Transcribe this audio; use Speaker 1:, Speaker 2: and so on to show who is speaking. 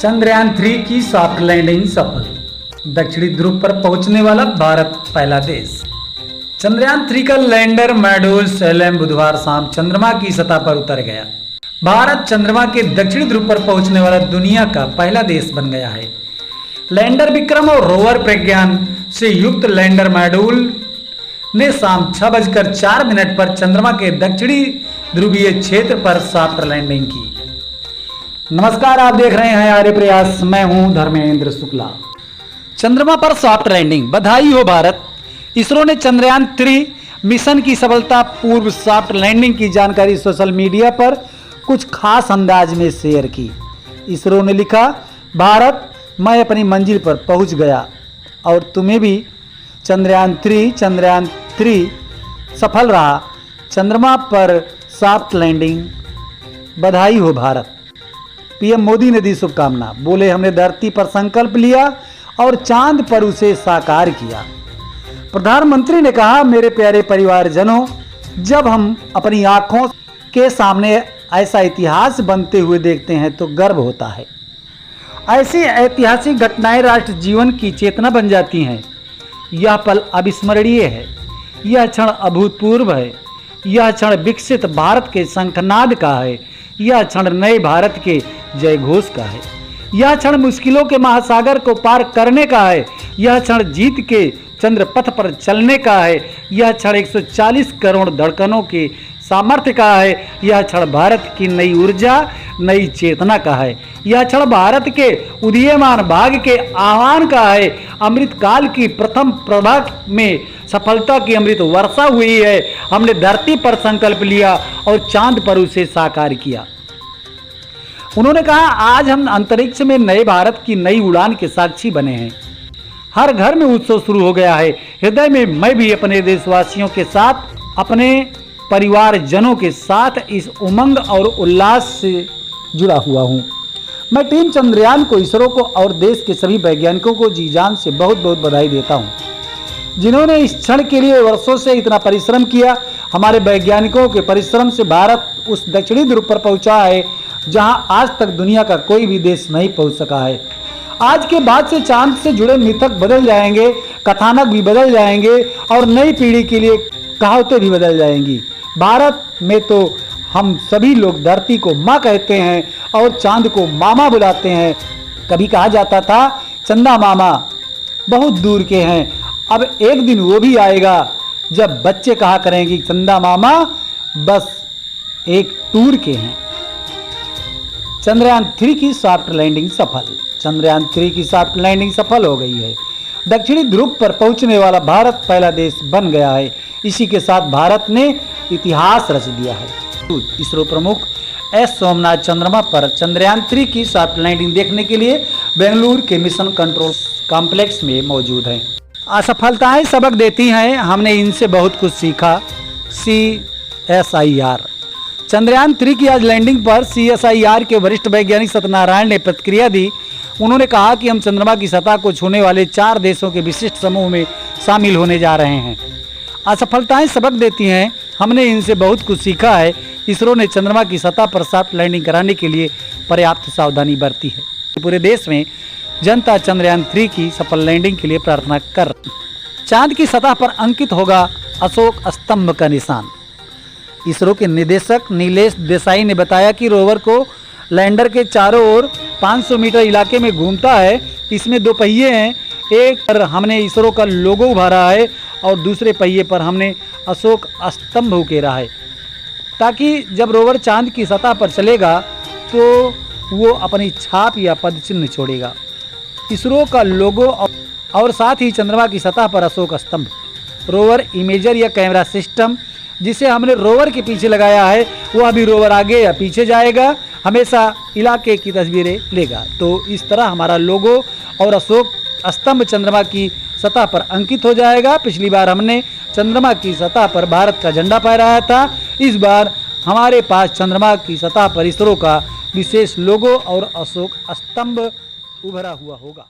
Speaker 1: चंद्रयान-3 की soft landing सफल। दक्षिणी ध्रुव पर पहुंचने वाला भारत पहला देश। चंद्रयान-3 का लैंडर मॉड्यूल सेलेम बुधवार शाम चंद्रमा की सतह पर उतर गया। भारत चंद्रमा के दक्षिणी ध्रुव पर पहुंचने वाला दुनिया का पहला देश बन गया है। लैंडर विक्रम और रोवर प्रज्ञान से युक्त लैंडर मॉड्यूल ने शाम 6:04 पर चंद्रमा के दक्षिणी ध्रुवीय क्षेत्र पर सॉफ्ट लैंडिंग की। नमस्कार, आप देख रहे हैं आर्य प्रयास। मैं हूं धर्मेंद्र शुक्ला। चंद्रमा पर सॉफ्ट लैंडिंग, बधाई हो भारत। इसरो ने चंद्रयान-3 मिशन की सफलता पूर्व सॉफ्ट लैंडिंग की जानकारी सोशल मीडिया पर कुछ खास अंदाज में शेयर की। इसरो ने लिखा, भारत, मैं अपनी मंजिल पर पहुंच गया और तुम्हें भी। चंद्रयान-3 सफल रहा। चंद्रमा पर सॉफ्ट लैंडिंग, बधाई हो भारत। पीएम मोदी ने दी शुभकामना। बोले, हमने धरती पर संकल्प लिया और चांद पर उसे साकार किया। प्रधानमंत्री ने कहा, मेरे प्यारे परिवारजनों, जब हम अपनी आंखों के सामने ऐसा इतिहास बनते हुए देखते हैं तो गर्व होता है। ऐसी ऐतिहासिक घटनाएं राष्ट्र जीवन की चेतना बन जाती हैं। यह पल अविस्मरणीय है। यह क्षण अभूतपूर्व है। यह क्षण विकसित भारत के शंखनाद का है। यह क्षण नए भारत के जय घोष का है। यह क्षण मुश्किलों के महासागर को पार करने का है। यह क्षण जीत के चंद्र पथ पर चलने का है। यह क्षण 140 करोड़ धड़कनों के सामर्थ्य का है। यह क्षण भारत की नई ऊर्जा, नई चेतना का है। यह क्षण भारत के उदीयमान भाग्य के आह्वान का है। अमृत काल की प्रथम प्रभा में सफलता की अमृत वर्षा हुई है। हमने धरती पर संकल्प लिया और चांद पर उसे साकार किया। उन्होंने कहा, आज हम अंतरिक्ष में नए भारत की नई उड़ान के साक्षी बने हैं। हर घर में उत्सव शुरू हो गया है। हृदय में मैं भी अपने देशवासियों के साथ, अपने परिवारजनों के साथ इस उमंग और उल्लास से जुड़ा हुआ हूँ। मैं टीम चंद्रयान को, इसरो को और देश के सभी वैज्ञानिकों को जी जान से बहुत बहुत बधाई देता हूँ, जिन्होंने इस क्षण के लिए वर्षों से इतना परिश्रम किया। हमारे वैज्ञानिकों के परिश्रम से भारत उस दक्षिणी ध्रुव पर पहुंचा है जहां आज तक दुनिया का कोई भी देश नहीं पहुंच सका है। आज के बाद से चांद से जुड़े मिथक बदल जाएंगे, कथानक भी बदल जाएंगे और नई पीढ़ी के लिए कहावतें भी बदल जाएंगी। भारत में तो हम सभी लोग धरती को माँ कहते हैं और चांद को मामा बुलाते हैं। कभी कहा जाता था, चंदा मामा बहुत दूर के हैं। अब एक दिन वो भी आएगा जब बच्चे कहा करेंगे, चंदा मामा बस एक टूर के हैं। चंद्रयान-3 की सॉफ्ट लैंडिंग सफल। चंद्रयान-3 की सॉफ्ट लैंडिंग सफल हो गई है। दक्षिणी ध्रुव पर पहुंचने वाला भारत पहला देश बन गया है। इसी के साथ भारत ने इतिहास रच दिया है। इसरो प्रमुख एस सोमनाथ चंद्रमा पर चंद्रयान-3 की सॉफ्ट लैंडिंग देखने के लिए बेंगलुरु के मिशन कंट्रोल कॉम्प्लेक्स में मौजूद हैं। असफलताएं सबक देती हैं, हमने इनसे बहुत कुछ सीखा। CSIR चंद्रयान-3 की आज लैंडिंग पर CSIR के वरिष्ठ वैज्ञानिक सत्यनारायण ने प्रतिक्रिया दी। उन्होंने कहा कि हम चंद्रमा की सतह को छूने वाले 4 देशों के विशिष्ट समूह में शामिल होने जा रहे हैं। असफलताएं सबक देती हैं, हमने इनसे बहुत कुछ सीखा है। इसरो ने चंद्रमा की सतह पर सॉफ्ट लैंडिंग कराने के लिए पर्याप्त सावधानी बरती है। पूरे देश में जनता चंद्रयान-3 की सफल लैंडिंग के लिए प्रार्थना कर। चांद की सतह पर अंकित होगा अशोक स्तंभ का निशान। इसरो के निदेशक नीलेश देसाई ने बताया कि रोवर को लैंडर के चारों ओर 500 मीटर इलाके में घूमता है। इसमें 2 पहिए हैं। एक पर हमने इसरो का लोगो उभारा है और दूसरे पहिए पर हमने अशोक स्तंभ उकेरा है, ताकि जब रोवर चांद की सतह पर चलेगा तो वो अपनी छाप या पदचिन्ह छोड़ेगा। इसरो का लोगो और साथ ही चंद्रमा की सतह पर अशोक स्तंभ। रोवर इमेजर या कैमरा सिस्टम जिसे हमने रोवर के पीछे लगाया है, वह अभी रोवर आगे या पीछे जाएगा, हमेशा इलाके की तस्वीरें लेगा। तो इस तरह हमारा लोगो और अशोक स्तंभ चंद्रमा की सतह पर अंकित हो जाएगा। पिछली बार हमने चंद्रमा की सतह पर भारत का झंडा फहराया था। इस बार हमारे पास चंद्रमा की सतह पर इसरो का विशेष लोगो और अशोक स्तंभ उभरा हुआ होगा।